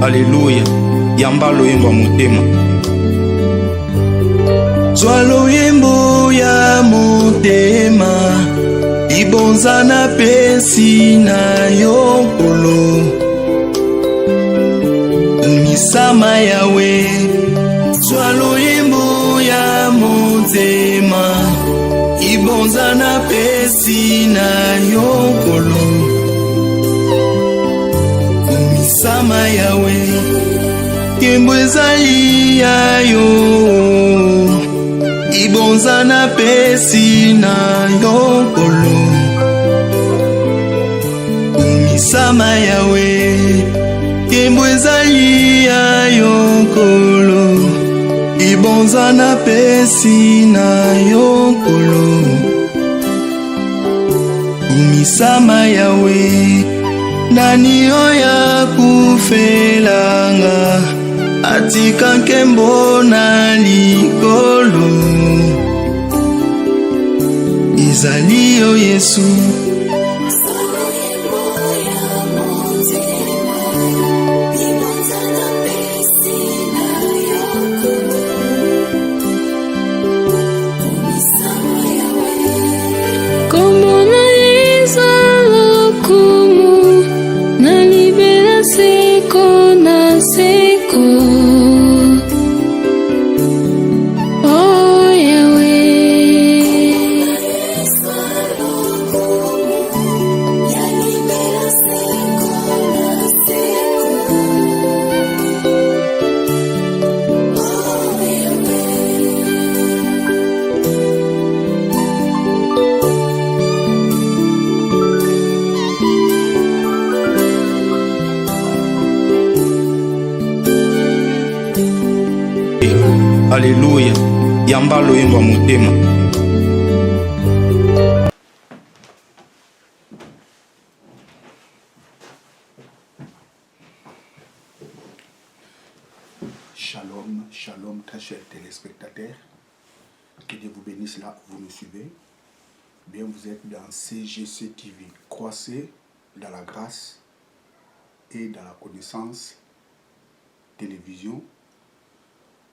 Alléluia. Yamba loyembo motema. Zwa loyembo ya motema, ibonza na pesi na yokolo. Misama yawe. Zwa loyembo ya motema, ibonza na pesi na yokolo. Misama yawe. Kembo ezali ya yo, ibonza na pesi na yokolo. Misama yawe. Kembo ezali ya yokolo, ibonza na pesi na yokolo. Misama yawe. Nani oya kufelanga, atika nkembo na likolo. Ezali yo Yesu. Alléluia. Yamba loyembo motema. Shalom, shalom, très chers téléspectateurs. Que Dieu vous bénisse là où vous nous suivez. Bien, vous êtes dans CGC TV. Croissez dans la grâce et dans la connaissance. Télévision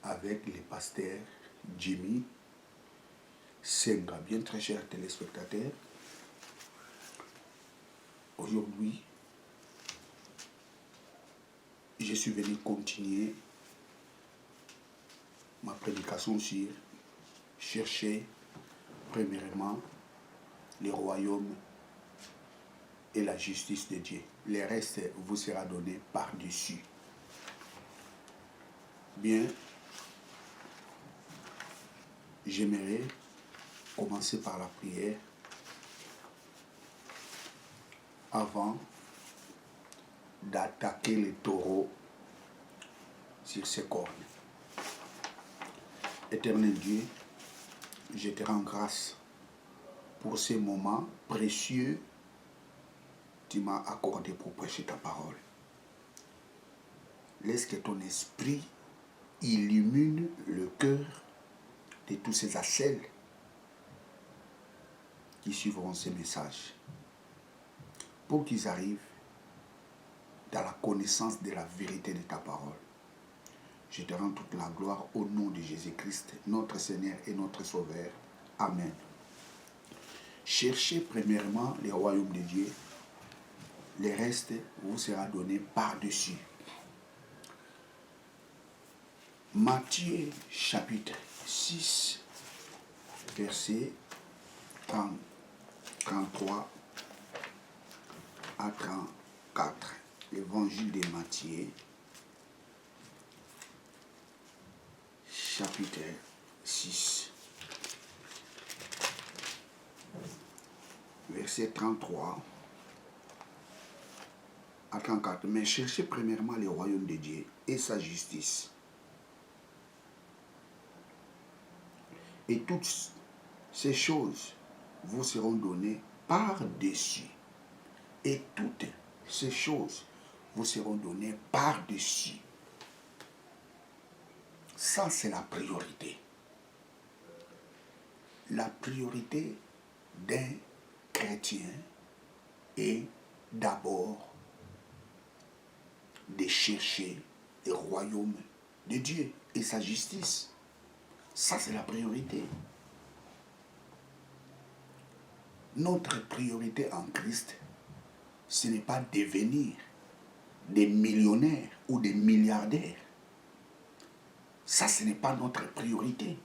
avec les pasteurs Jimmy Senga. Bien, très chers téléspectateurs. Aujourd'hui, je suis venu continuer ma prédication sur chercher premièrement le royaume et la justice de Dieu. Le reste vous sera donné par-dessus. Bien, j'aimerais commencer par la prière avant d'attaquer les taureaux sur ses cornes. Éternel Dieu, je te rends grâce pour ces moments précieux que tu m'as accordé pour prêcher ta parole. Laisse que ton esprit illumine le cœur de tous ces accels qui suivront ces messages pour qu'ils arrivent dans la connaissance de la vérité de ta parole. Je te rends toute la gloire au nom de Jésus-Christ, notre Seigneur et notre Sauveur. Amen. Cherchez premièrement le royaume de Dieu. Le reste vous sera donné par-dessus. Matthieu chapitre 6, verset 33 à 34. L'évangile de Matthieu, chapitre 6, verset 33 à 34. Mais cherchez premièrement le royaume de Dieu et sa justice. Et toutes ces choses vous seront données par-dessus. Et toutes ces choses vous seront données par-dessus. Ça, c'est la priorité. La priorité d'un chrétien est d'abord de chercher le royaume de Dieu et sa justice. Ça, c'est la priorité. Notre priorité en Christ, ce n'est pas devenir des millionnaires ou des milliardaires. Ça, ce n'est pas notre priorité.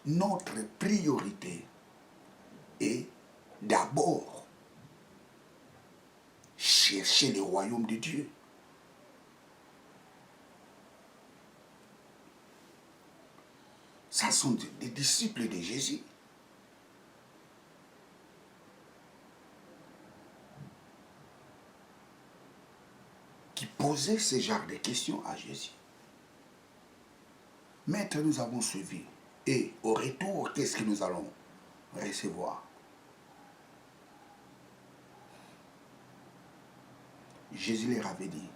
Notre priorité est d'abord chercher le royaume de Dieu. Ça sont des disciples de Jésus. Qui posaient ce genre de questions à Jésus. Maître, nous avons suivi. Et au retour, qu'est-ce que nous allons recevoir? Jésus leur avait dit,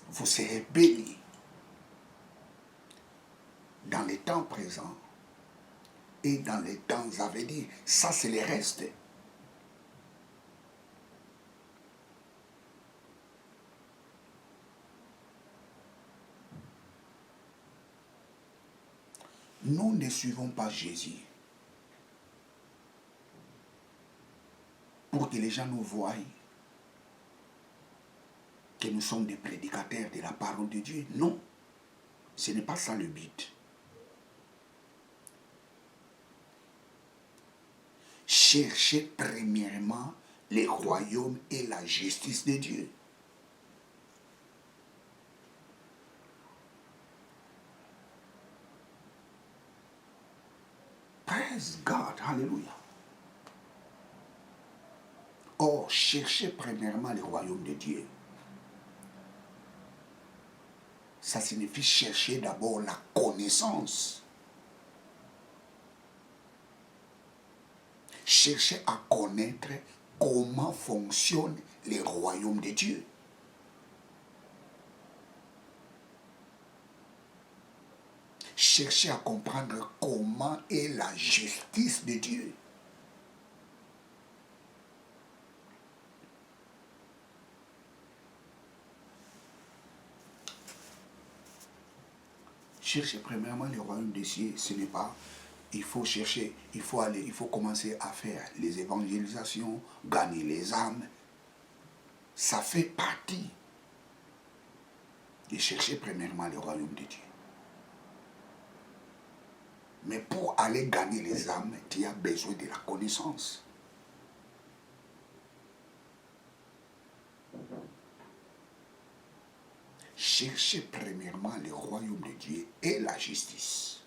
vous serez bénis dans les temps présents et dans les temps à venir. Ça, c'est le reste. Nous ne suivons pas Jésus pour que les gens nous voient que nous sommes des prédicateurs de la parole de Dieu. Non, ce n'est pas ça le but. Cherchez premièrement le royaume et la justice de Dieu. Praise God, hallelujah. Or, cherchez premièrement le royaume de Dieu. Ça signifie chercher d'abord la connaissance. Cherchez à connaître comment fonctionne le royaume de Dieu. Cherchez à comprendre comment est la justice de Dieu. Cherchez premièrement le royaume de Dieu, ce n'est pas, il faut chercher, il faut commencer à faire les évangélisations, gagner les âmes. Ça fait partie de chercher premièrement le royaume de Dieu. Mais pour aller gagner les âmes, tu as besoin de la connaissance. Cherchez premièrement le royaume de Dieu et la justice.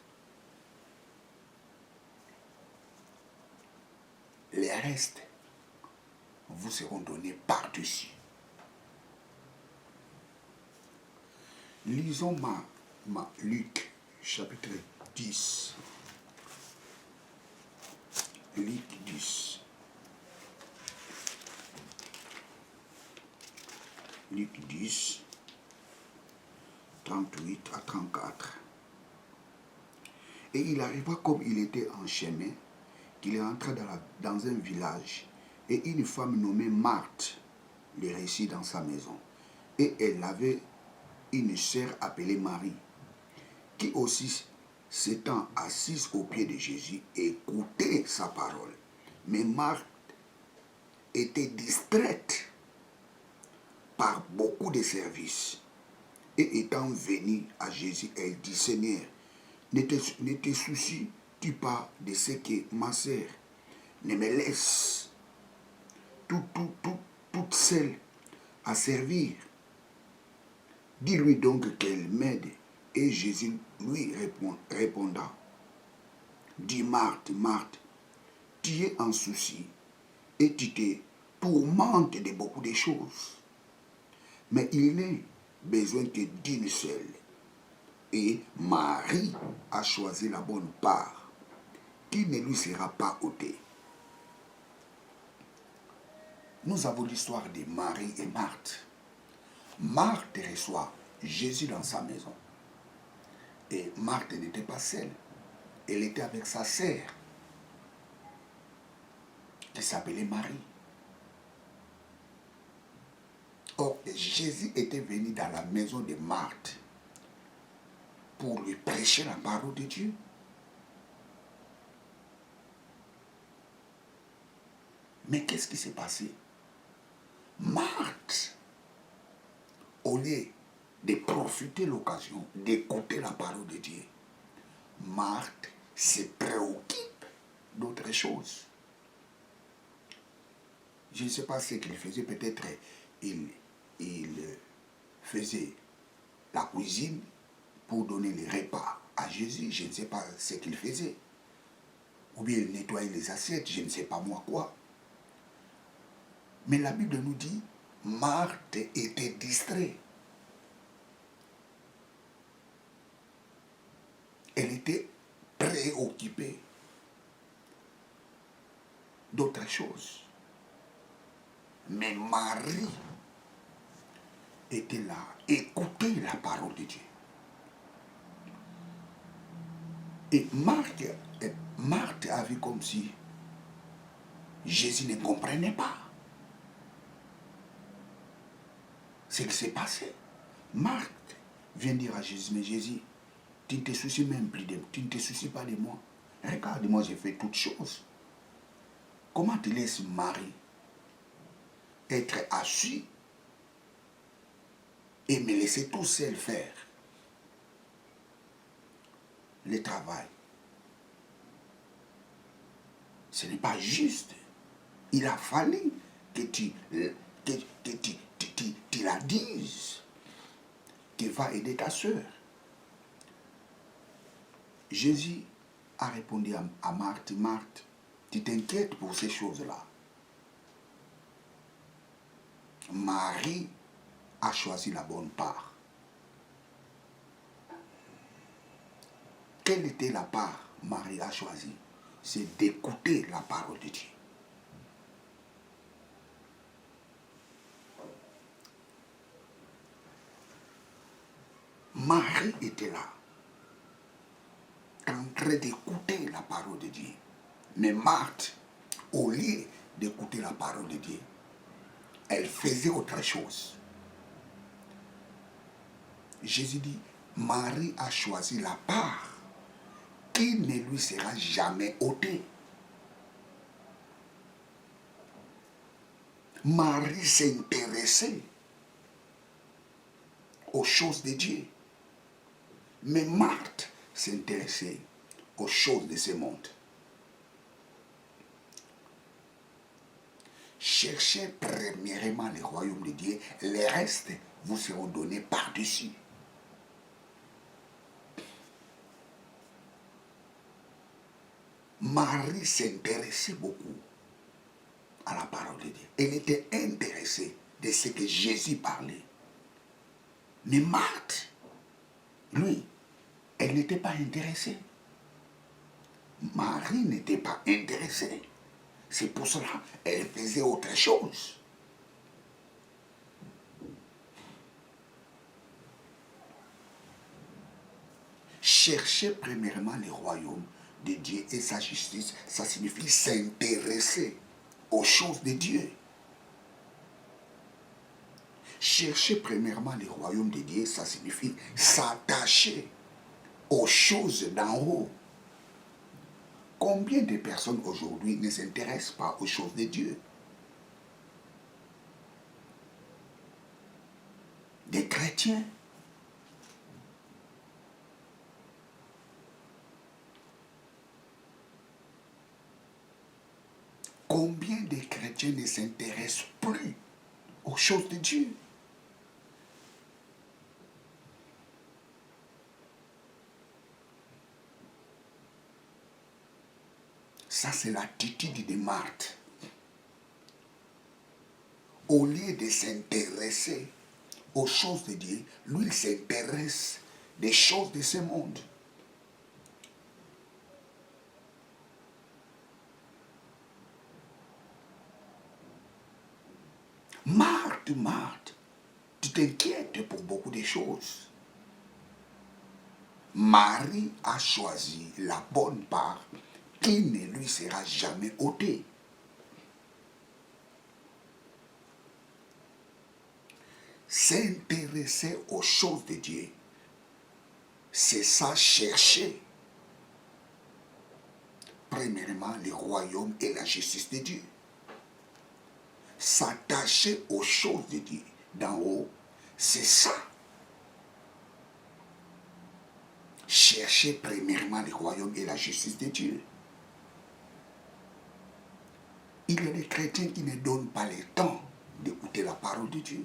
Les restes vous seront donnés par-dessus. Lisons Luc, chapitre 10. Luc 10. Luc 10. 38 à 34. Et il arriva comme il était en chemin, qu'il entra dans un village, et une femme nommée Marthe le reçut dans sa maison. Et elle avait une sœur appelée Marie, qui aussi s'étant assise aux pieds de Jésus, écoutait sa parole. Mais Marthe était distraite par beaucoup de services. Et étant venue à Jésus, elle dit, Seigneur, ne te soucies-tu pas de ce que ma sœur ne me laisse toute seule à servir? Dis-lui donc qu'elle m'aide. Et Jésus lui répondant, dis Marthe, Marthe, tu es en souci et tu te tourmentes de beaucoup de choses. Mais il n'est besoin que d'une seule. Et Marie a choisi la bonne part, qui ne lui sera pas ôtée. Nous avons l'histoire de Marie et Marthe. Marthe reçoit Jésus dans sa maison. Et Marthe n'était pas seule. Elle était avec sa sœur, qui s'appelait Marie. Or, Jésus était venu dans la maison de Marthe pour lui prêcher la parole de Dieu. Mais qu'est-ce qui s'est passé? Marthe, au lieu de profiter de l'occasion d'écouter la parole de Dieu, Marthe se préoccupe d'autres choses. Je ne sais pas ce qu'il faisait, peut-être il faisait la cuisine pour donner les repas à Jésus, je ne sais pas ce qu'il faisait. Ou bien il nettoyait les assiettes, je ne sais pas moi quoi. Mais la Bible nous dit, Marthe était distraite. Elle était préoccupée d'autres choses. Mais Marie était là, écoutait la parole de Dieu. Et Marthe a vu comme si Jésus ne comprenait pas ce qui s'est passé. Marthe vient dire à Jésus, mais Jésus, tu ne te soucies même plus de moi, tu ne te soucies pas de moi. Regarde, moi j'ai fait toutes choses. Comment tu laisses Marie être assis et me laisser tout seul faire le travail? Ce n'est pas juste. Il a fallu que tu la dises, que va aider ta soeur. Jésus a répondu à Marthe, Marthe, tu t'inquiètes pour ces choses-là. Marie a choisi la bonne part. Quelle était la part Marie a choisie? C'est d'écouter la parole de Dieu. Marie était là, en train d'écouter la parole de Dieu. Mais Marthe, au lieu d'écouter la parole de Dieu, elle faisait autre chose. Jésus dit, Marie a choisi la part qui ne lui sera jamais ôtée. Marie s'intéressait aux choses de Dieu. Mais Marthe s'intéressait aux choses de ce monde. Cherchez premièrement le royaume de Dieu, les restes vous seront donnés par-dessus. Marie s'intéressait beaucoup à la parole de Dieu. Elle était intéressée de ce que Jésus parlait. Mais Marthe, lui, elle n'était pas intéressée. Marie n'était pas intéressée. C'est pour cela qu'elle faisait autre chose. Chercher premièrement le royaume de Dieu et sa justice, ça signifie s'intéresser aux choses de Dieu. Chercher premièrement le royaume de Dieu, ça signifie s'attacher aux choses d'en haut. Combien de personnes aujourd'hui ne s'intéressent pas aux choses de Dieu? Des chrétiens. Combien de chrétiens ne s'intéressent plus aux choses de Dieu? Ça, c'est l'attitude de Marthe. Au lieu de s'intéresser aux choses de Dieu, lui, il s'intéresse des choses de ce monde. Marthe, Marthe, tu t'inquiètes pour beaucoup de choses. Marie a choisi la bonne part qui ne lui sera jamais ôtée. S'intéresser aux choses de Dieu, c'est ça chercher. Premièrement, le royaume et la justice de Dieu. S'attacher aux choses de Dieu d'en haut, c'est ça. Chercher premièrement le royaume et la justice de Dieu. Il y a des chrétiens qui ne donnent pas le temps d'écouter la parole de Dieu.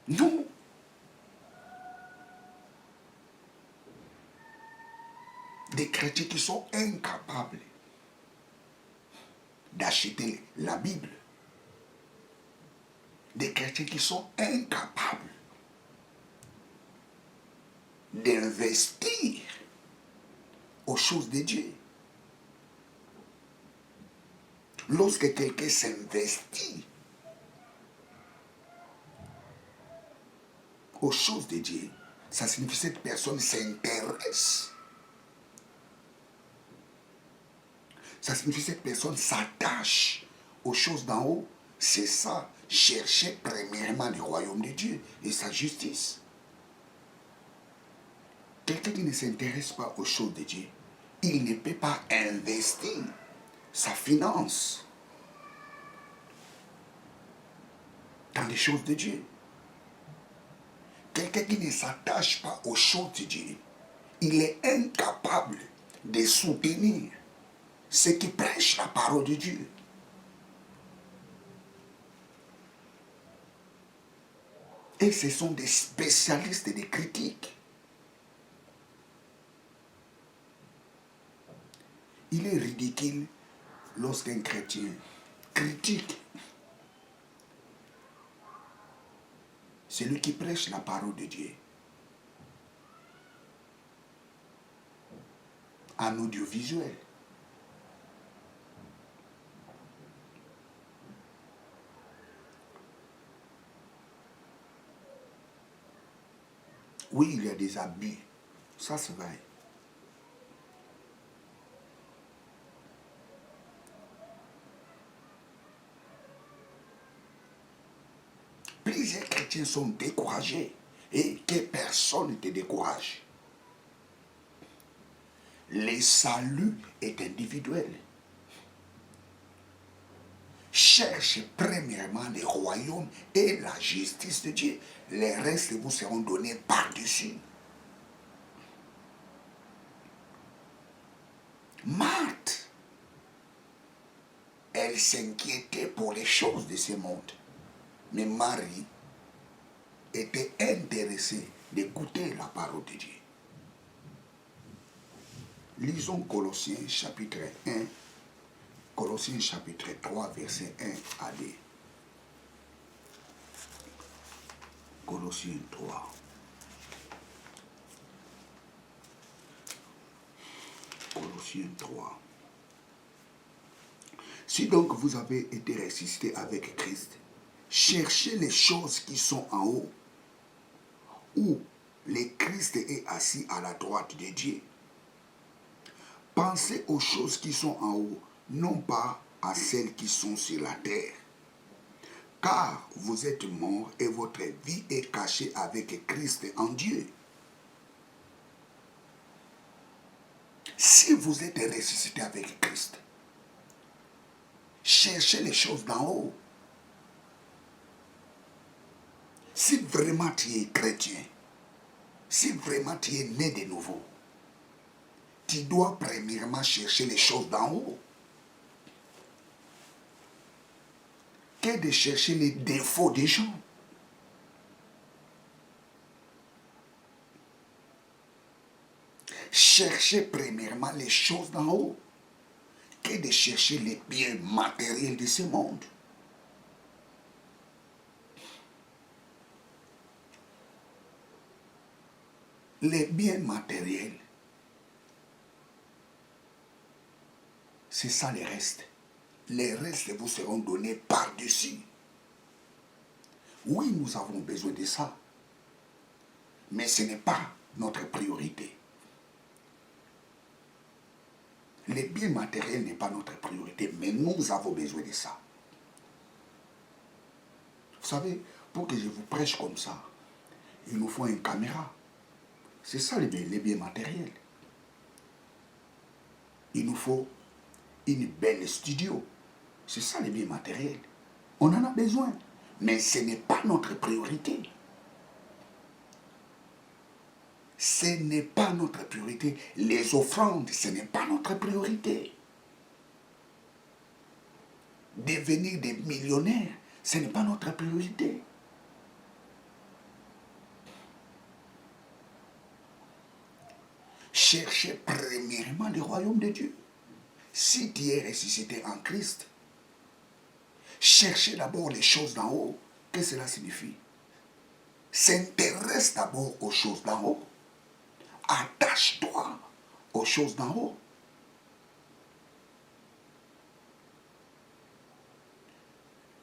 Non. Des chrétiens qui sont incapables d'acheter la Bible. Des chrétiens qui sont incapables d'investir aux choses de Dieu. Lorsque quelqu'un s'investit aux choses de Dieu, ça signifie que cette personne s'intéresse. Ça signifie que cette personne s'attache aux choses d'en haut. C'est ça, chercher premièrement le royaume de Dieu et sa justice. Quelqu'un qui ne s'intéresse pas aux choses de Dieu, il ne peut pas investir sa finance dans les choses de Dieu. Quelqu'un qui ne s'attache pas aux choses de Dieu, il est incapable de soutenir ceux qui prêchent la parole de Dieu. Et ce sont des spécialistes et des critiques. Il est ridicule lorsqu'un chrétien critique celui qui prêche la parole de Dieu en audiovisuel. Oui, il y a des abus. Ça, c'est vrai. Plusieurs chrétiens sont découragés et que personne ne te décourage. Le salut est individuel. Cherche premièrement le royaume et la justice de Dieu. Les restes vous seront donnés par-dessus. Marthe, elle s'inquiétait pour les choses de ce monde. Mais Marie était intéressée d'écouter la parole de Dieu. Lisons Colossiens chapitre 1, Colossiens chapitre 3, verset 1 à 2. Colossiens 3. Colossiens 3. Si donc vous avez été ressuscité avec Christ, cherchez les choses qui sont en haut, où le Christ est assis à la droite de Dieu. Pensez aux choses qui sont en haut, non pas à celles qui sont sur la terre. Car vous êtes morts et votre vie est cachée avec Christ en Dieu. Si vous êtes ressuscité avec Christ, cherchez les choses d'en haut. Si vraiment tu es chrétien, si vraiment tu es né de nouveau, tu dois premièrement chercher les choses d'en haut. Que de chercher les défauts des gens. Cherchez premièrement les choses d'en haut, que de chercher les biens matériels de ce monde. Les biens matériels, c'est ça les restes. Les restes vous seront donnés par-dessus. Oui, nous avons besoin de ça. Mais ce n'est pas notre priorité. Les biens matériels n'est pas notre priorité, mais nous avons besoin de ça. Vous savez, pour que je vous prêche comme ça, il nous faut une caméra. C'est ça les biens matériels. Il nous faut une belle studio. C'est ça les biens matériels. On en a besoin, mais ce n'est pas notre priorité. Ce n'est pas notre priorité. Les offrandes, ce n'est pas notre priorité. Devenir des millionnaires, ce n'est pas notre priorité. Cherchez premièrement le royaume de Dieu. Si tu es ressuscité en Christ, cherchez d'abord les choses d'en haut. Qu'est-ce que cela signifie? S'intéresse d'abord aux choses d'en haut. Attache-toi aux choses d'en haut.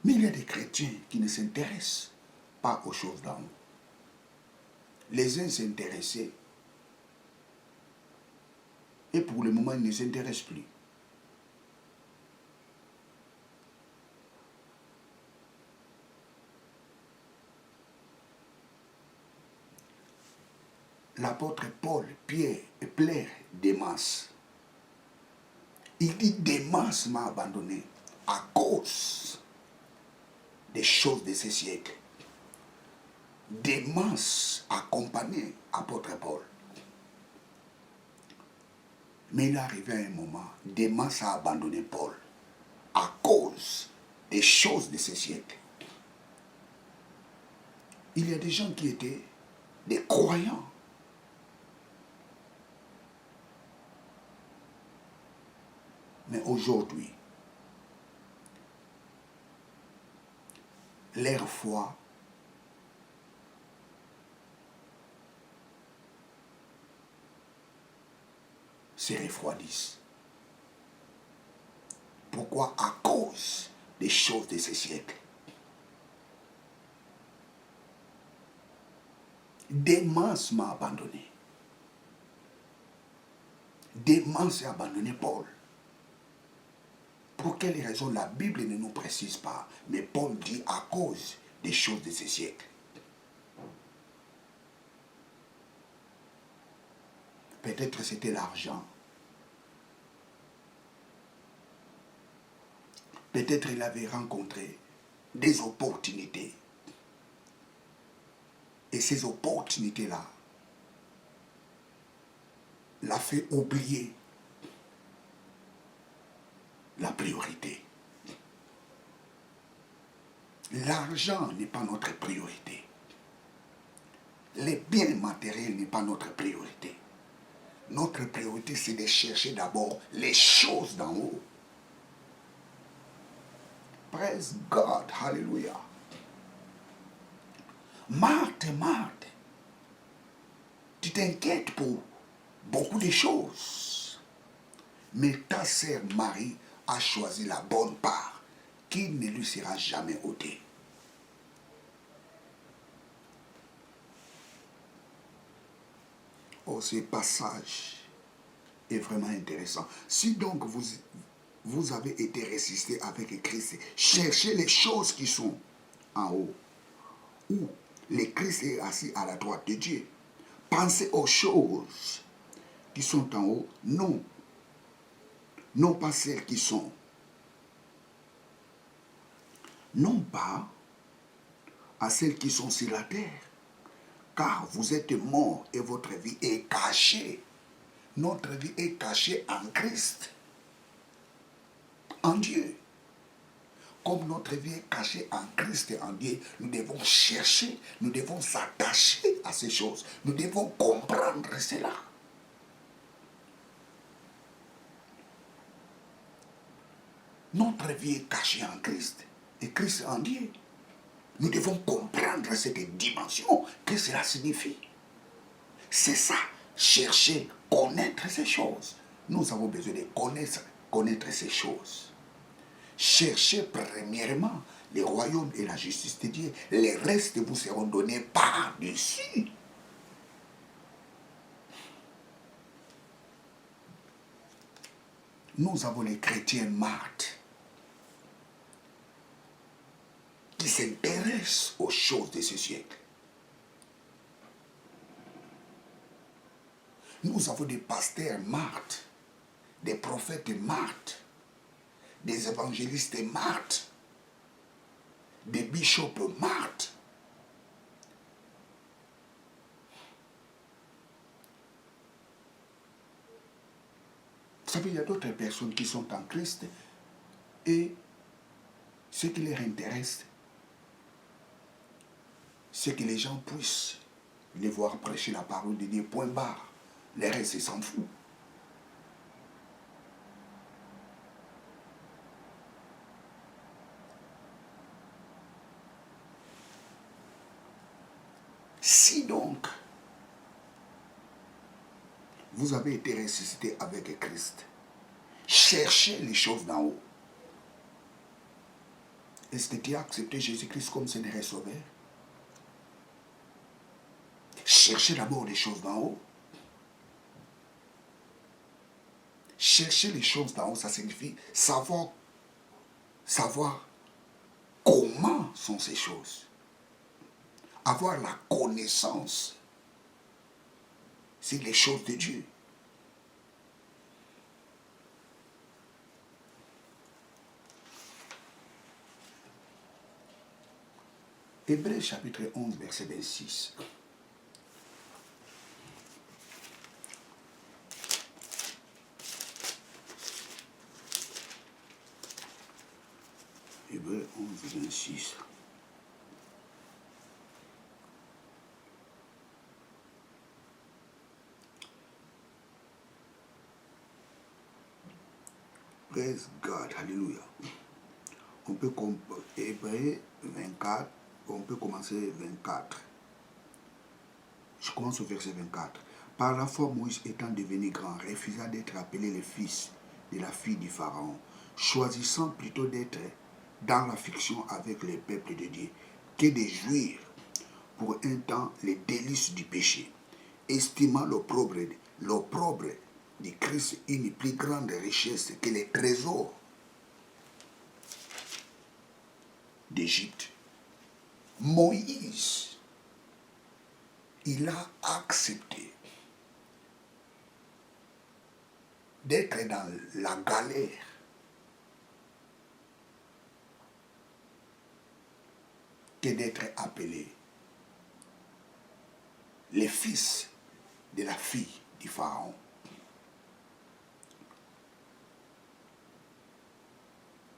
Mais il y a des chrétiens qui ne s'intéressent pas aux choses d'en haut. Les uns s'intéressaient et pour le moment ils ne s'intéressent plus. L'apôtre Paul, Pierre et Pierre, Démas. Il dit Démas m'a abandonné à cause des choses de ce siècle. Démas accompagnait l'apôtre Paul. Mais il est arrivé à un moment, Démas a abandonné Paul à cause des choses de ce siècle. Il y a des gens qui étaient des croyants. Mais aujourd'hui, leur foi se refroidissent. Pourquoi? À cause des choses de ce siècle. Démas m'a abandonné. Démas a abandonné Paul. Pour quelle raison? La Bible ne nous précise pas. Mais Paul dit à cause des choses de ce siècle. Peut-être c'était l'argent. Peut-être il avait rencontré des opportunités. Et ces opportunités-là l'a fait oublier la priorité. L'argent n'est pas notre priorité. Les biens matériels n'est pas notre priorité. Notre priorité, c'est de chercher d'abord les choses d'en haut. Praise God, hallelujah. Marthe, tu t'inquiètes pour beaucoup de choses. Mais ta sœur Marie a choisi la bonne part qui ne lui sera jamais ôtée. Oh, ce passage est vraiment intéressant. Si donc vous avez été ressuscité avec Christ, cherchez les choses qui sont en haut, où le Christ est assis à la droite de Dieu. Pensez aux choses qui sont en haut, non pas celles qui sont, non pas à celles qui sont sur la terre, car vous êtes morts et votre vie est cachée. Notre vie est cachée en Christ, en Dieu. Comme notre vie est cachée en Christ et en Dieu, nous devons chercher, nous devons s'attacher à ces choses. Nous devons comprendre cela. Notre vie est cachée en Christ et Christ en Dieu. Nous devons comprendre cette dimension, que cela signifie. C'est ça, chercher, connaître ces choses. Nous avons besoin de connaître ces choses. Cherchez premièrement le royaume et la justice de Dieu. Les restes vous seront donnés par-dessus. nous avons les chrétiens martes qui s'intéressent aux choses de ce siècle. Nous avons des pasteurs martes, des prophètes martes, des évangélistes martes, des bishops martes. Vous savez, il y a d'autres personnes qui sont en Christ et ce qui leur intéresse, c'est que les gens puissent les voir prêcher la parole de Dieu, point barre. Le reste, ils s'en foutent. Si donc, vous avez été ressuscité avec Christ, cherchez les choses d'en haut. Est-ce que tu as accepté Jésus-Christ comme Seigneur et Sauveur? Cherchez d'abord les choses d'en haut. Chercher les choses d'en haut, ça signifie savoir comment sont ces choses. Avoir la connaissance sur les choses de Dieu. Hébreux chapitre 11, verset 26. Hébreux 11, 26. Praise God, alléluia. On peut Hébreux 24, on peut commencer 24. Je commence au verset 24. Par la foi, Moïse étant devenu grand, refusa d'être appelé le fils de la fille du Pharaon, choisissant plutôt d'être dans l'affliction avec le peuple de Dieu, que de jouir pour un temps les délices du péché, estimant l'opprobre du Christ une plus grande richesse que les trésors d'Égypte. Moïse, il a accepté d'être dans la galère que d'être appelé le fils de la fille du Pharaon.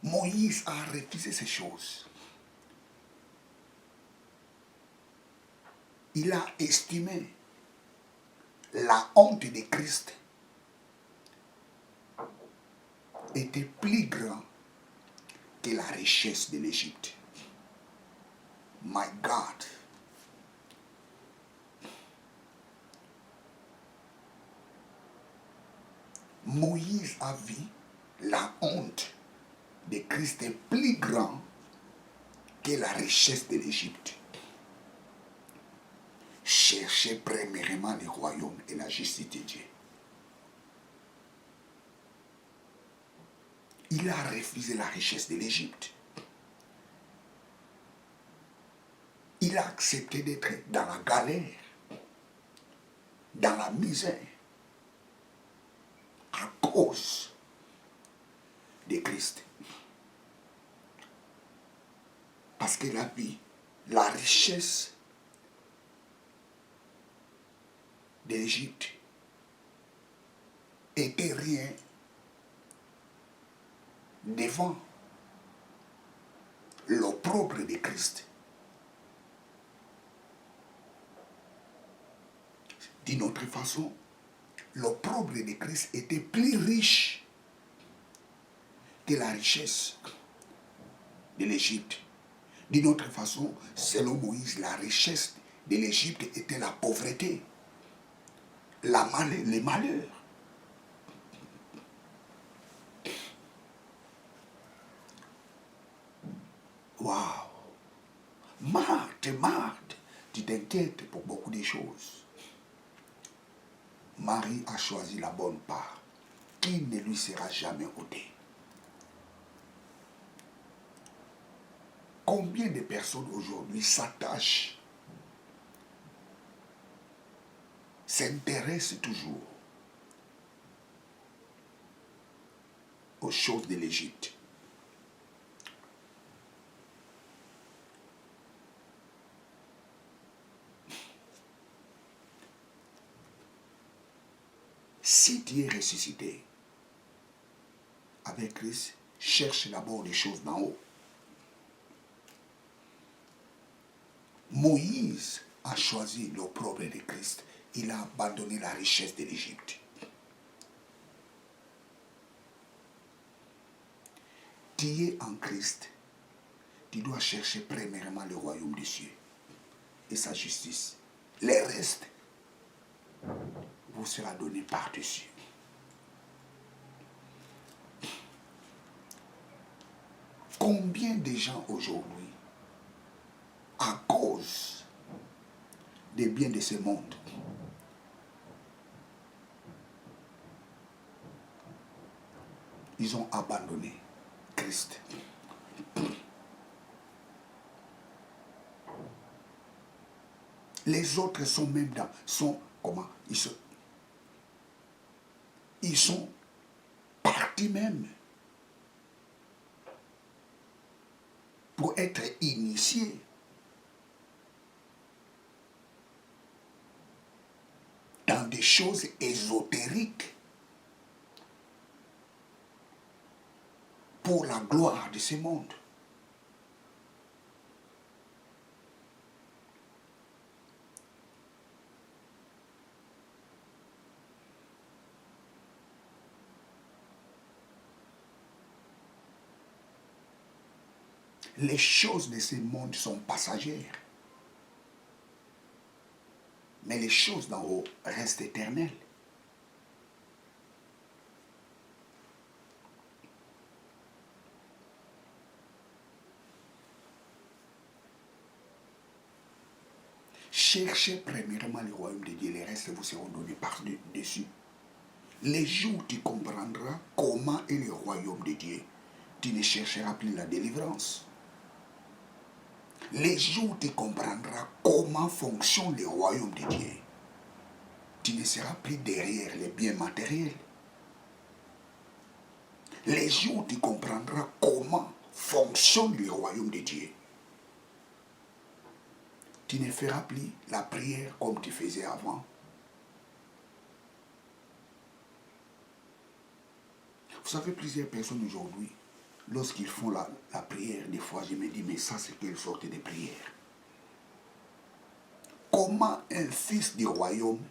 Moïse a refusé ces choses. Il a estimé la honte de Christ était plus grande que la richesse de l'Égypte. My God. Moïse a vu la honte de Christ est plus grande que la richesse de l'Égypte. Cherchez premièrement le royaume et la justice de Dieu. Il a refusé la richesse de l'Égypte. Il a accepté d'être dans la galère, dans la misère, à cause de Christ. Parce qu'il a vu la richesse de l'Égypte était rien devant l'opprobre de Christ. D'une autre façon, l'opprobre de Christ était plus riche que la richesse de l'Égypte. D'une autre façon, selon Moïse, la richesse de l'Égypte était la pauvreté, les malheurs. Waouh! Marthe, tu t'inquiètes pour beaucoup de choses. Marie a choisi la bonne part. qui ne lui sera jamais ôté. Combien de personnes aujourd'hui s'attachent, s'intéressent toujours aux choses de l'Égypte? Si tu es ressuscité avec Christ, cherche d'abord les choses d'en haut. Moïse a choisi l'opprobre de Christ. Il a abandonné la richesse de l'Égypte. Tu es en Christ. Tu dois chercher premièrement le royaume des cieux et sa justice. Le reste vous sera donné par-dessus. Combien de gens aujourd'hui, à cause des biens de ce monde, ils ont abandonné Christ. Les autres sont même dans, ils sont partis même pour être initiés dans des choses ésotériques pour la gloire de ce monde. Les choses de ce monde sont passagères. Mais les choses d'en haut restent éternelles. Cherchez premièrement le royaume de Dieu, les restes vous seront donnés par-dessus. Les jours où tu comprendras comment est le royaume de Dieu, tu ne chercheras plus la délivrance. Les jours où tu comprendras comment fonctionne le royaume de Dieu, tu ne seras plus derrière les biens matériels. Les jours où tu comprendras comment fonctionne le royaume de Dieu, tu ne feras plus la prière comme tu faisais avant. Vous savez, plusieurs personnes aujourd'hui, lorsqu'ils font la prière, des fois je me dis, mais ça c'est quelle sorte de prière? Comment un fils du royaume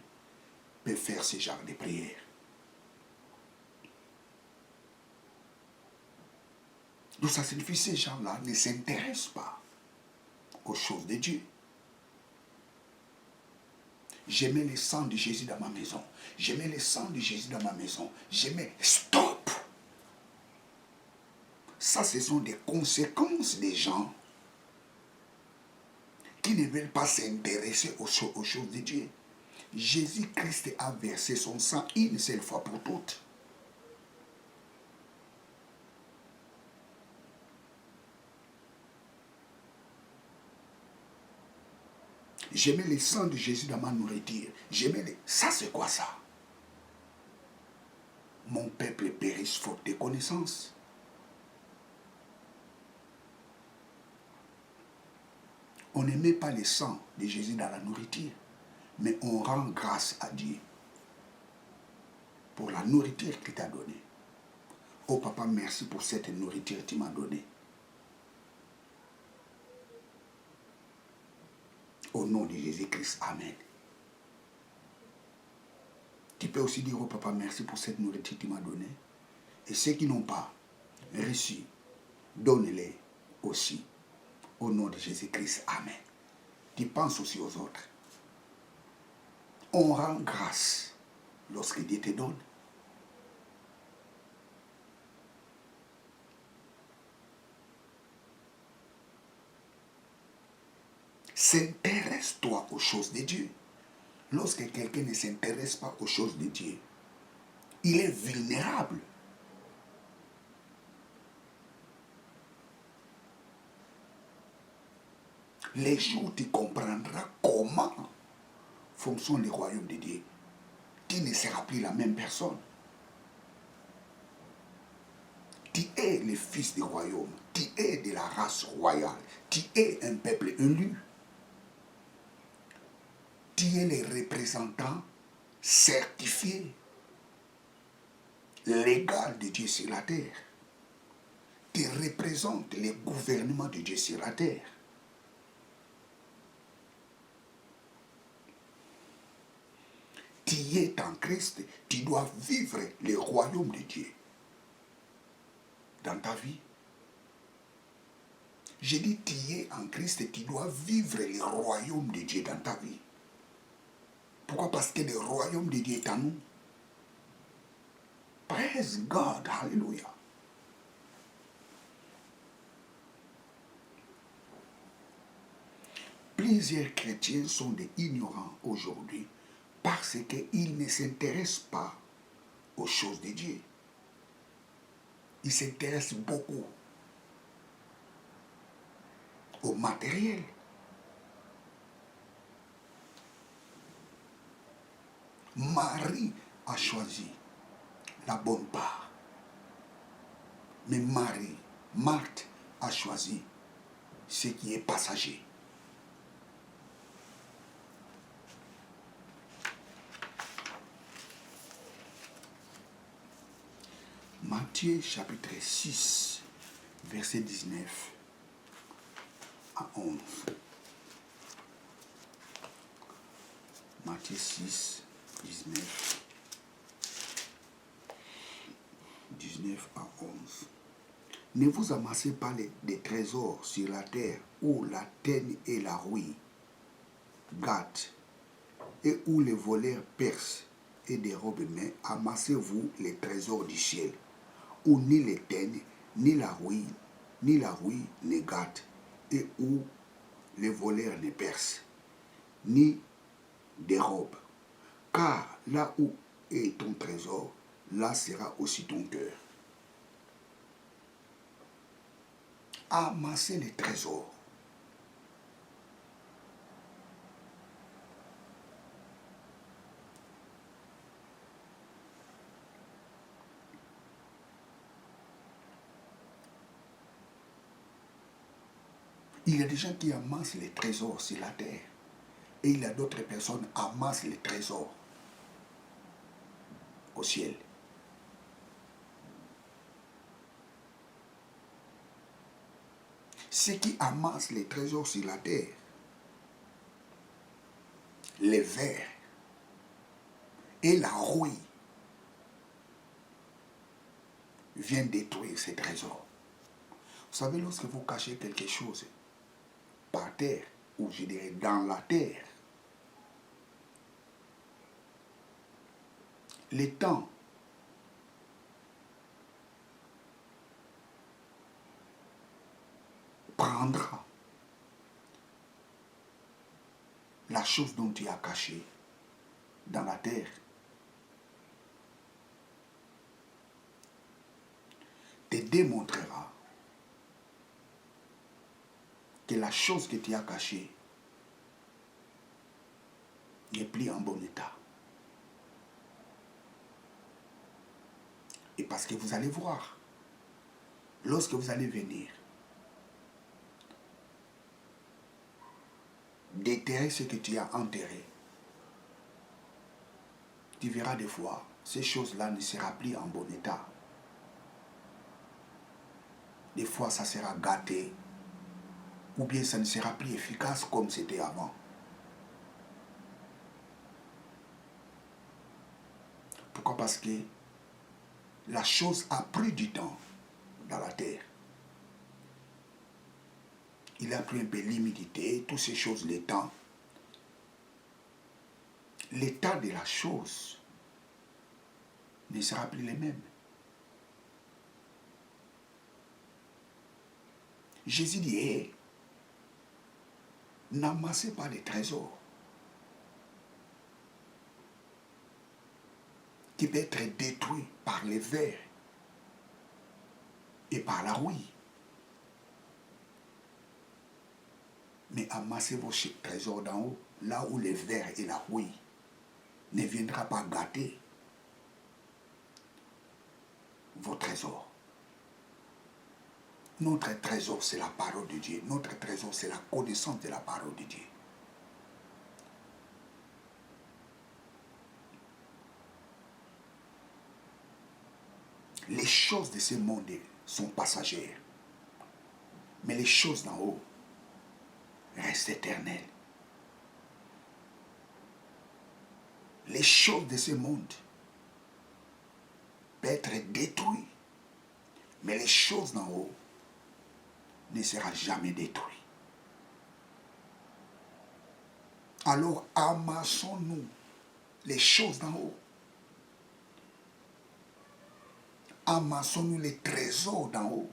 peut faire ce genre de prière? Donc ça signifie que ces gens-là ne s'intéressent pas aux choses de Dieu. Je mets le sang de Jésus dans ma maison. Je mets le sang de Jésus dans ma maison. Je mets... Stop! Ça, ce sont des conséquences des gens qui ne veulent pas s'intéresser aux choses de Dieu. Jésus-Christ a versé son sang une seule fois pour toutes. Je mets le sang de Jésus dans ma nourriture. Ça, c'est quoi ça? Mon peuple périsse faute de connaissances. On ne met pas le sang de Jésus dans la nourriture, mais on rend grâce à Dieu pour la nourriture qu'il t'a donnée. Oh papa, merci pour cette nourriture que tu m'as donnée. Au nom de Jésus-Christ, Amen. Tu peux aussi dire, oh papa, merci pour cette nourriture que tu m'as donnée. Et ceux qui n'ont pas reçu, donne-les aussi. Au nom de Jésus-Christ, Amen. Tu penses aussi aux autres. On rend grâce lorsque Dieu te donne. S'intéresse-toi aux choses de Dieu. Lorsque quelqu'un ne s'intéresse pas aux choses de Dieu, il est vulnérable. Les jours, tu comprendras comment fonctionne le royaume de Dieu. Tu ne seras plus la même personne. Tu es le fils du royaume. Tu es de la race royale. Tu es un peuple élu. Tu es le représentant certifié, légal de Dieu sur la terre. Tu représentes le gouvernement de Dieu sur la terre. Tu es en Christ, tu dois vivre le royaume de Dieu dans ta vie. J'ai dit, tu es en Christ, tu dois vivre le royaume de Dieu dans ta vie. Pourquoi? Parce que le royaume de Dieu est en nous. Praise God, hallelujah. Plusieurs chrétiens sont des ignorants aujourd'hui parce qu'ils ne s'intéressent pas aux choses de Dieu. Ils s'intéressent beaucoup au matériel. Marie a choisi la bonne part. Mais Marie, Marthe, a choisi ce qui est passager. Matthieu chapitre 6, verset 19 à 11. Matthieu 6, 19 à 11. Ne vous amassez pas des trésors sur la terre où la teigne et la rouille gâtent et où les voleurs percent et dérobent, mais amassez-vous les trésors du ciel où ni les teigne, ni la rouille ne gâtent et où les voleurs ne percent, ni dérobent. Car là où est ton trésor, là sera aussi ton cœur. Amassez les trésors. Il y a des gens qui amassent les trésors sur la terre. Et il y a d'autres personnes qui amassent les trésors au ciel. Ceux qui amassent les trésors sur la terre, les vers et la rouille viennent détruire ces trésors. Vous savez, lorsque vous cachez quelque chose par terre, ou je dirais dans la terre, le temps prendra la chose dont tu as caché dans la terre. Te démontrera que la chose que tu as cachée n'est plus en bon état. Et parce que vous allez voir, lorsque vous allez venir déterrer ce que tu as enterré, tu verras des fois, ces choses-là ne seront plus en bon état. Des fois, ça sera gâté, ou bien ça ne sera plus efficace comme c'était avant. Pourquoi? Parce que la chose a pris du temps dans la terre. Il a pris un peu l'humidité, toutes ces choses, le temps. L'état de la chose ne sera plus le même. Jésus dit, hey, n'amassez pas les trésors qui peut être détruit par les vers et par la rouille. Mais amassez vos trésors d'en haut, là où les vers et la rouille ne viendra pas gâter vos trésors. Notre trésor, c'est la parole de Dieu. Notre trésor, c'est la connaissance de la parole de Dieu. Les choses de ce monde sont passagères. Mais les choses d'en haut restent éternelles. Les choses de ce monde peuvent être détruites. Mais les choses d'en haut ne seront jamais détruites. Alors amassons-nous les choses d'en haut. Amassons-nous les trésors d'en haut.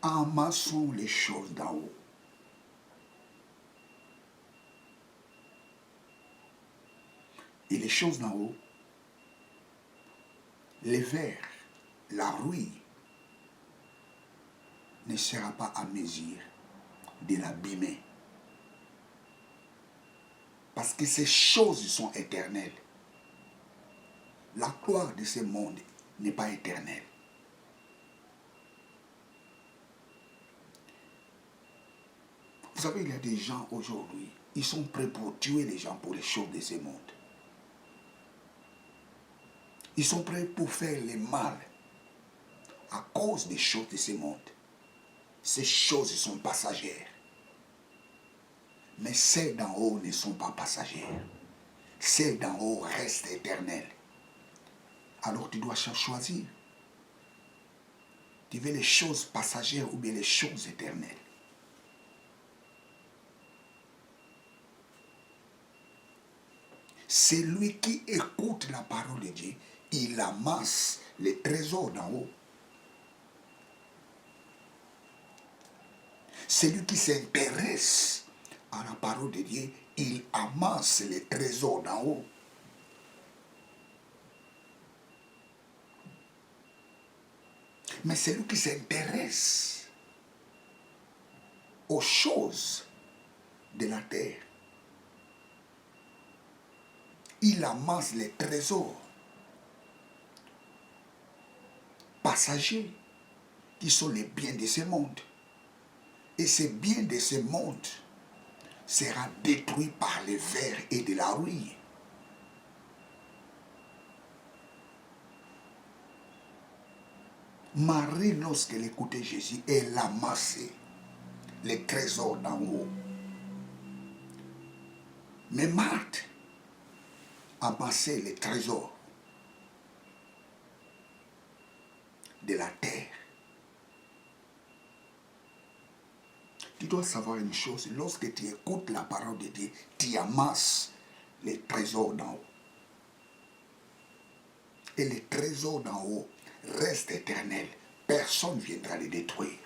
Amassons les choses d'en haut. Et les choses d'en haut, les vers, la rouille, ne sera pas à mesure de l'abîmer. Parce que ces choses sont éternelles. La gloire de ce monde n'est pas éternelle. Vous savez, il y a des gens aujourd'hui, ils sont prêts pour tuer les gens pour les choses de ce monde. Ils sont prêts pour faire le mal à cause des choses de ce monde. Ces choses sont passagères. Mais celles d'en haut ne sont pas passagères. Celles d'en haut restent éternelles. Alors tu dois choisir. Tu veux les choses passagères ou bien les choses éternelles. Celui qui écoute la parole de Dieu, il amasse les trésors d'en haut. Celui qui s'intéresse à la parole de Dieu, il amasse les trésors d'en haut. Mais celui qui s'intéresse aux choses de la terre, il amasse les trésors passagers qui sont les biens de ce monde. Et ces biens de ce monde seront détruits par les vers et de la rouille. Marie, lorsqu'elle écoutait Jésus, elle amassait les trésors d'en haut. Mais Marthe amassait les trésors de la terre. Tu dois savoir une chose, lorsque tu écoutes la parole de Dieu, tu amasses les trésors d'en haut. Et les trésors d'en haut restent éternels. Personne ne viendra les détruire.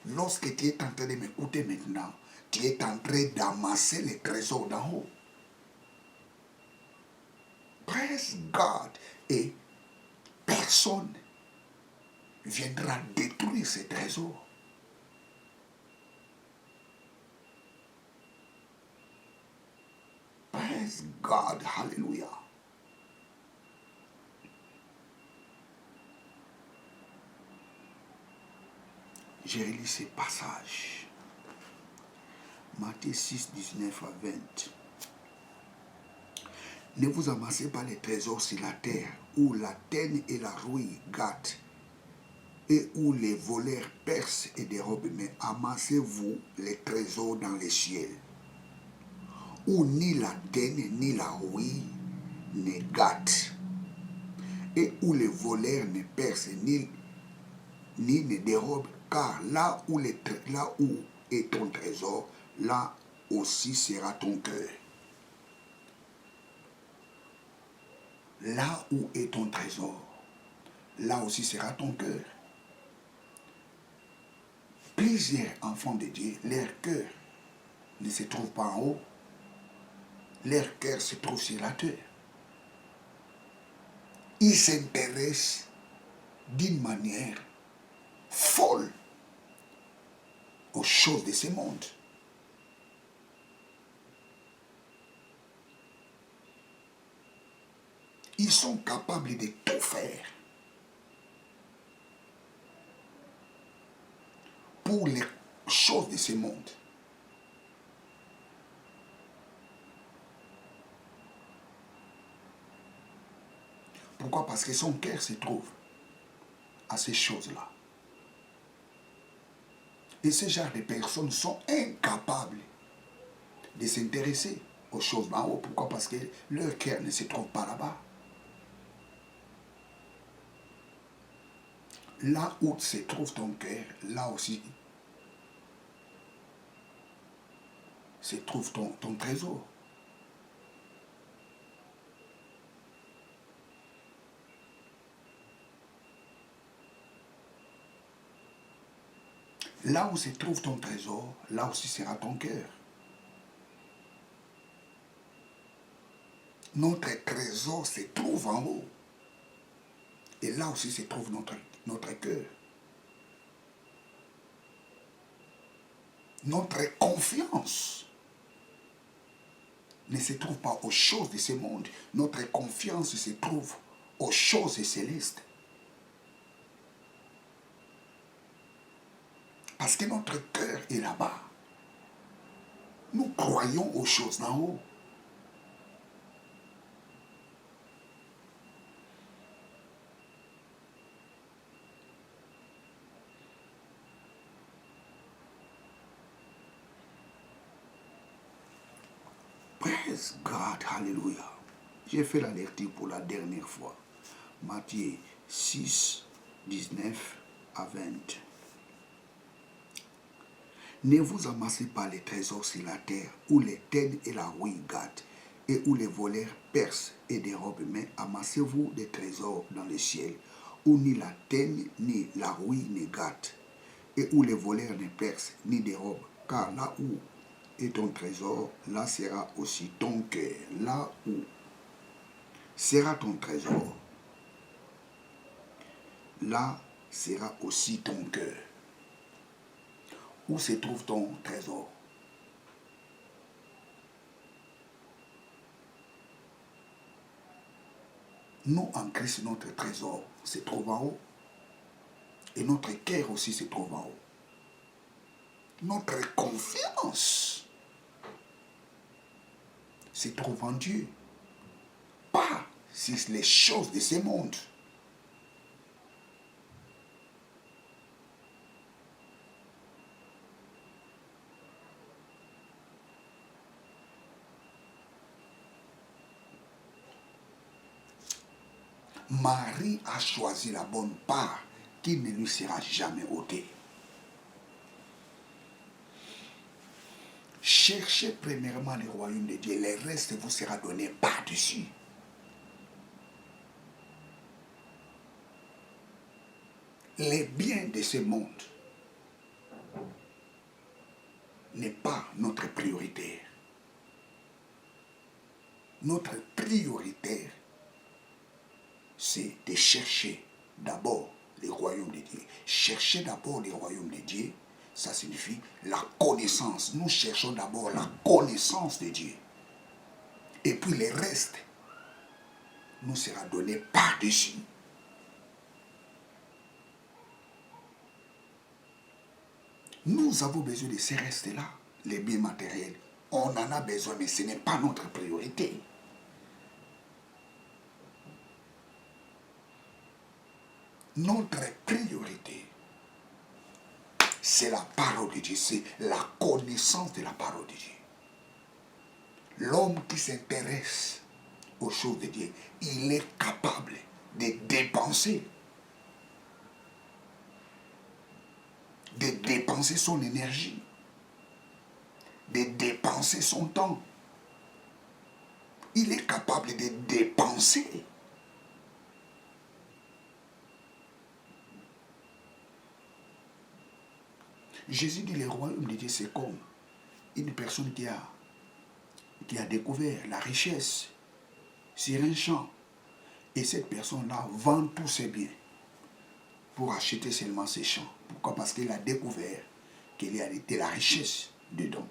Lorsque tu es en train de m'écouter maintenant, tu es en train d'amasser les trésors d'en haut. Praise God. Et personne ne viendra détruire ces trésors. Praise God. Hallelujah. J'ai relu ces passages. Matthieu 6, 19 à 20. Ne vous amassez pas les trésors sur la terre, où la teigne et la rouille gâtent, et où les voleurs percent et dérobent, mais amassez-vous les trésors dans les cieux, où ni la teigne ni la rouille ne gâtent, et où les voleurs ne percent ni ne dérobent, car là où est ton trésor, là aussi sera ton cœur. Là où est ton trésor, là aussi sera ton cœur. Plusieurs enfants de Dieu, leur cœur ne se trouve pas en haut. Leur cœur se trouve sur la terre. Ils s'intéressent d'une manière folle aux choses de ce monde. Ils sont capables de tout faire pour les choses de ce monde. Pourquoi? Parce que son cœur se trouve à ces choses-là. Et ce genre de personnes sont incapables de s'intéresser aux choses d'en haut. Pourquoi? Parce que leur cœur ne se trouve pas là-bas. Là où se trouve ton cœur, là aussi se trouve ton trésor. Là où se trouve ton trésor, là aussi sera ton cœur. Notre trésor se trouve en haut. Et là aussi se trouve notre cœur. Notre confiance ne se trouve pas aux choses de ce monde. Notre confiance se trouve aux choses célestes. Parce que notre cœur est là-bas. Nous croyons aux choses d'en haut. Praise God, hallelujah. J'ai fait la lecture pour la dernière fois. Matthieu 6, 19 à 20. Ne vous amassez pas les trésors sur la terre, où les teigne et la rouille gâtent, et où les voleurs percent et dérobent, mais amassez-vous des trésors dans le ciel, où ni la teigne ni la rouille ne gâtent, et où les voleurs ne percent ni dérobent, car là où est ton trésor, là sera aussi ton cœur. Là où sera ton trésor, là sera aussi ton cœur. Où se trouve ton trésor? Nous, en Christ, notre trésor se trouve en haut. Et notre cœur aussi se trouve en haut. Notre confiance se trouve en Dieu. Pas sur les choses de ce monde. Marie a choisi la bonne part qui ne lui sera jamais ôtée. Cherchez premièrement le royaume de Dieu, le reste vous sera donné par-dessus. Les biens de ce monde n'est pas notre prioritaire. Notre prioritaire, c'est de chercher d'abord le royaume de Dieu. Chercher d'abord le royaume de Dieu, ça signifie la connaissance. Nous cherchons d'abord la connaissance de Dieu. Et puis le reste nous sera donné par-dessus. Nous avons besoin de ces restes-là, les biens matériels. On en a besoin, mais ce n'est pas notre priorité. Notre priorité, c'est la parole de Dieu, c'est la connaissance de la parole de Dieu. L'homme qui s'intéresse aux choses de Dieu, il est capable de dépenser son énergie de dépenser son temps. Il est capable de dépenser. Jésus dit le royaume de Dieu, c'est comme une personne qui a découvert la richesse sur un champ. Et cette personne-là vend tous ses biens pour acheter seulement ses champs. Pourquoi? Parce qu'il a découvert qu'il y a de la richesse dedans.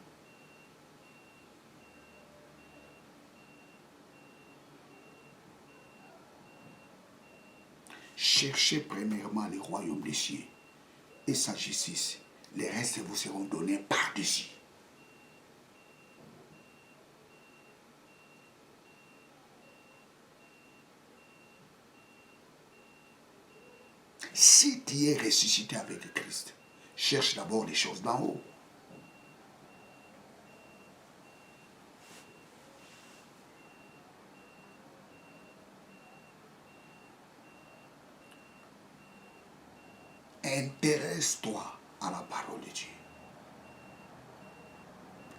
Cherchez premièrement le royaume des cieux et sa justice. Les restes vous seront donnés par-dessus. Si tu es ressuscité avec Christ, cherche d'abord les choses d'en haut. Intéresse-toi à la parole de Dieu.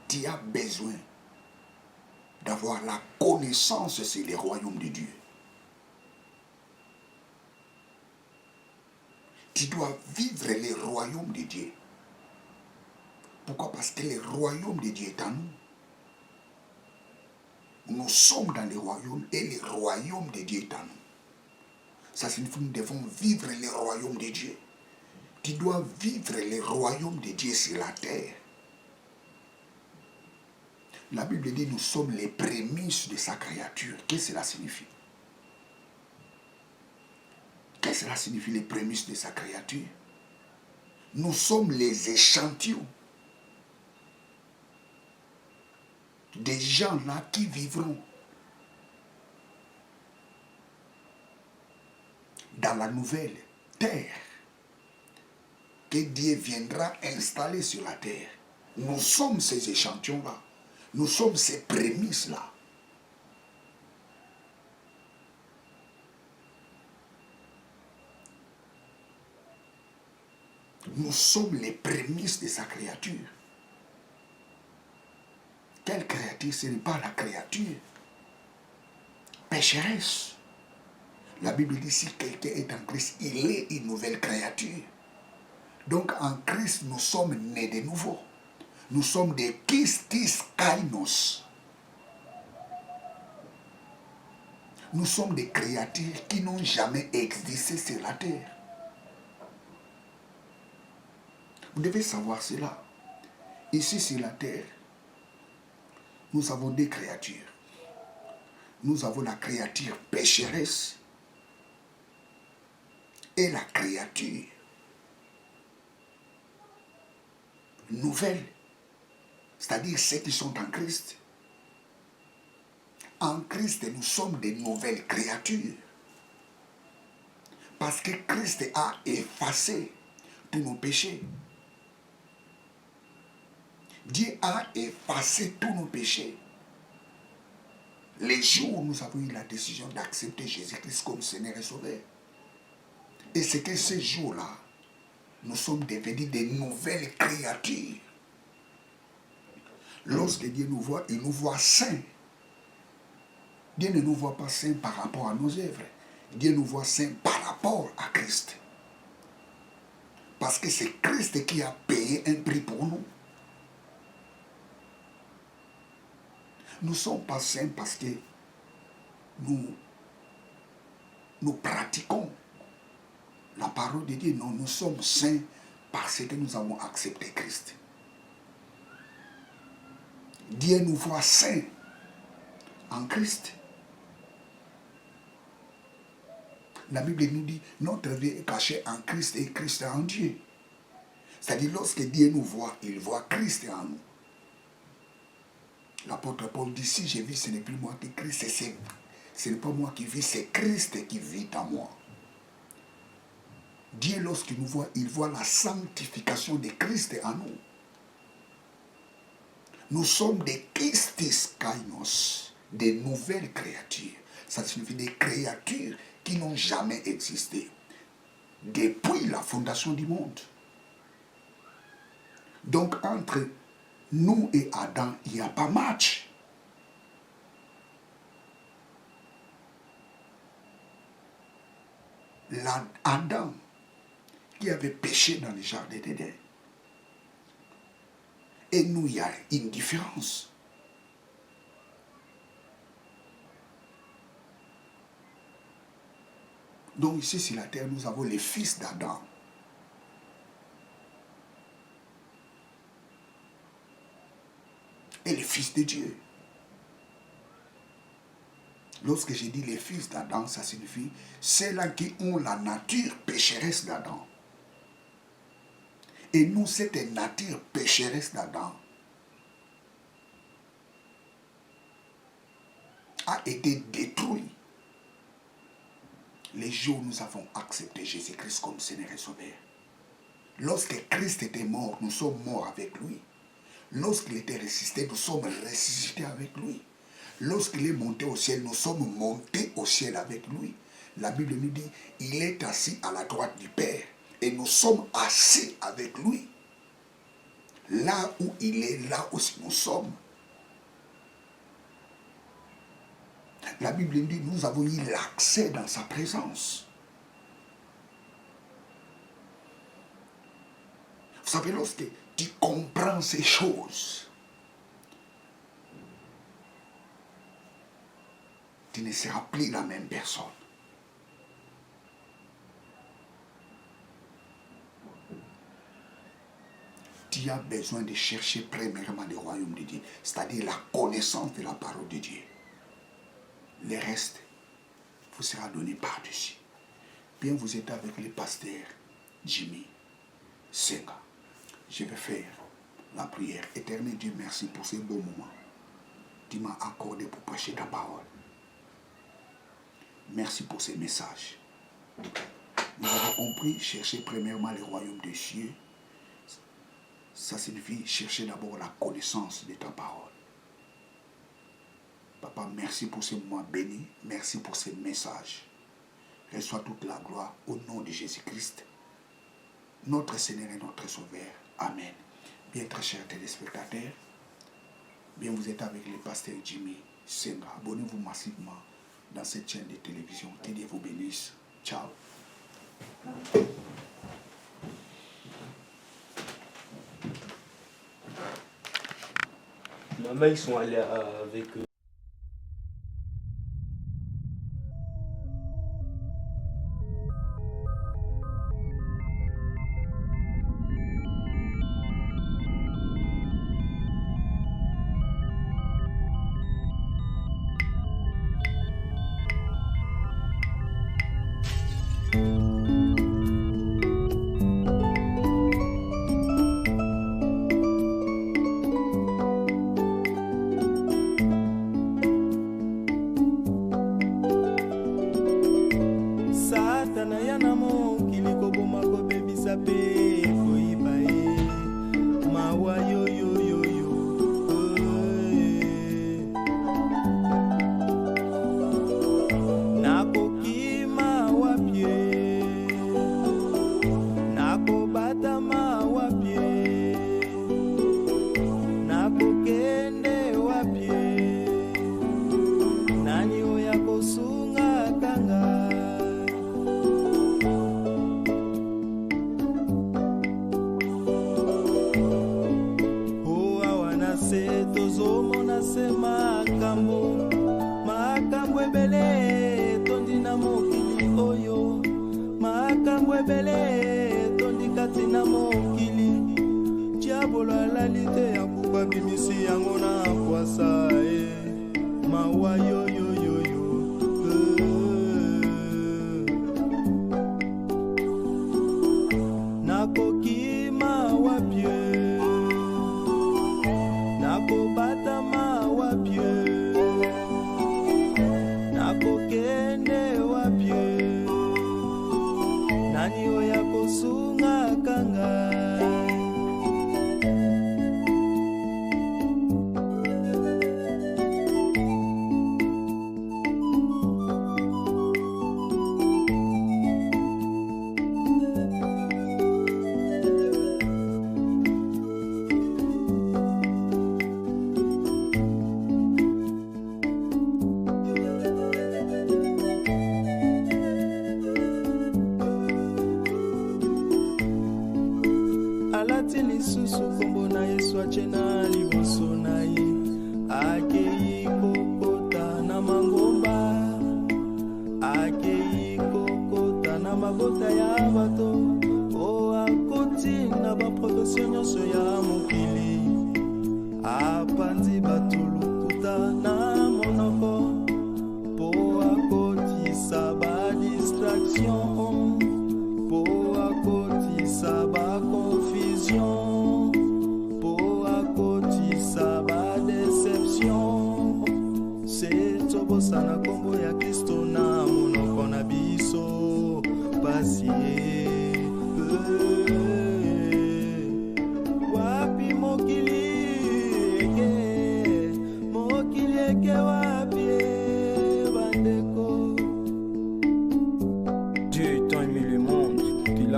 Tu as besoin d'avoir la connaissance sur le royaume de Dieu. Tu dois vivre le royaume de Dieu. Pourquoi? Parce que le royaume de Dieu est en nous. Nous sommes dans le royaume et le royaume de Dieu est en nous. Ça signifie que nous devons vivre le royaume de Dieu. Tu dois vivre le royaume de Dieu sur la terre. La Bible dit nous sommes les prémices de sa créature. Qu'est-ce que cela signifie? Qu'est-ce que cela signifie les prémices de sa créature? Nous sommes les échantillons des gens là qui vivront dans la nouvelle terre que Dieu viendra installer sur la terre. Nous sommes ces échantillons-là. Nous sommes ces prémices-là. Nous sommes les prémices de sa créature. Quelle créature? Ce n'est pas la créature pécheresse. La Bible dit si quelqu'un est en Christ, il est une nouvelle créature. Donc en Christ, nous sommes nés de nouveau. Nous sommes des Christis kainos. Nous sommes des créatures qui n'ont jamais existé sur la terre. Vous devez savoir cela. Ici sur la terre, nous avons des créatures. Nous avons la créature pécheresse et la créature nouvelle, c'est-à-dire ceux qui sont en Christ. En Christ, nous sommes des nouvelles créatures. Parce que Christ a effacé tous nos péchés. Dieu a effacé tous nos péchés. Les jours où nous avons eu la décision d'accepter Jésus-Christ comme Seigneur et Sauveur. Et c'est que ces jours-là, nous sommes devenus des nouvelles créatures. Lorsque Dieu nous voit, il nous voit saints. Dieu ne nous voit pas saints par rapport à nos œuvres. Dieu nous voit saints par rapport à Christ. Parce que c'est Christ qui a payé un prix pour nous. Nous ne sommes pas saints parce que nous pratiquons la parole de Dieu. Non, nous sommes saints parce que nous avons accepté Christ. Dieu nous voit saints en Christ. La Bible nous dit, notre vie est cachée en Christ et Christ en Dieu. C'est-à-dire, lorsque Dieu nous voit, il voit Christ en nous. L'apôtre Paul dit, si je vis, ce n'est plus moi qui Christ, ce n'est pas moi qui vis, c'est Christ qui vit en moi. Dieu, lorsqu'il nous voit, il voit la sanctification de Christ en nous. Nous sommes des Christis kainos, des nouvelles créatures. Ça signifie des créatures qui n'ont jamais existé depuis la fondation du monde. Donc entre nous et Adam, il n'y a pas match. Adam qui avait péché dans le jardin d'Éden. Et nous, il y a une différence. Donc ici sur la terre, nous avons les fils d'Adam. Et les fils de Dieu. Lorsque j'ai dit les fils d'Adam, ça signifie ceux-là qui ont la nature pécheresse d'Adam. Et nous, cette nature pécheresse d'Adam a été détruite les jours où nous avons accepté Jésus-Christ comme Seigneur et Sauveur. Lorsque Christ était mort, nous sommes morts avec lui. Lorsqu'il était ressuscité, nous sommes ressuscités avec lui. Lorsqu'il est monté au ciel, nous sommes montés au ciel avec lui. La Bible nous dit, il est assis à la droite du Père. Et nous sommes assis avec lui. Là où il est, là aussi nous sommes. La Bible nous dit, nous avons eu l'accès dans sa présence. Vous savez, lorsque tu comprends ces choses, tu ne seras plus la même personne. Tu as besoin de chercher premièrement le royaume de Dieu, c'est-à-dire la connaissance de la parole de Dieu. Le reste vous sera donné par-dessus. Bien, vous êtes avec le pasteur Jimmy Senga. Je vais faire la prière. Éternel Dieu, merci pour ces beaux moments. Tu m'as accordé pour prêcher ta parole. Merci pour ces messages. Nous avons compris, chercher premièrement le royaume des cieux. Ça signifie chercher d'abord la connaissance de ta parole. Papa, merci pour ce moment béni. Merci pour ces messages. Reçois toute la gloire au nom de Jésus-Christ, notre Seigneur et notre Sauveur. Amen. Bien, très chers téléspectateurs, bien, vous êtes avec le pasteur Jimmy Senga. Abonnez-vous massivement dans cette chaîne de télévision. Que Dieu vous bénisse. Ciao. Maman, ils sont allés avec eux.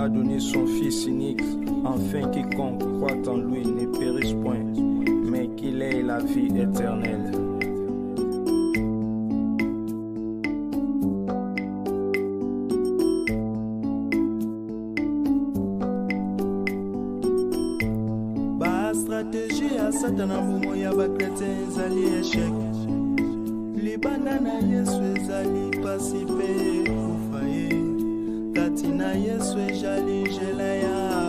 a donné son Fils unique, afin quiconque croit en lui ne périsse point, mais qu'il ait la vie éternelle. Stratégie à Satana momo ya bakretien ezali échec. Libanda na Yesu ezali pasi pe kufa ye. Kati na Yesu ezali njela ya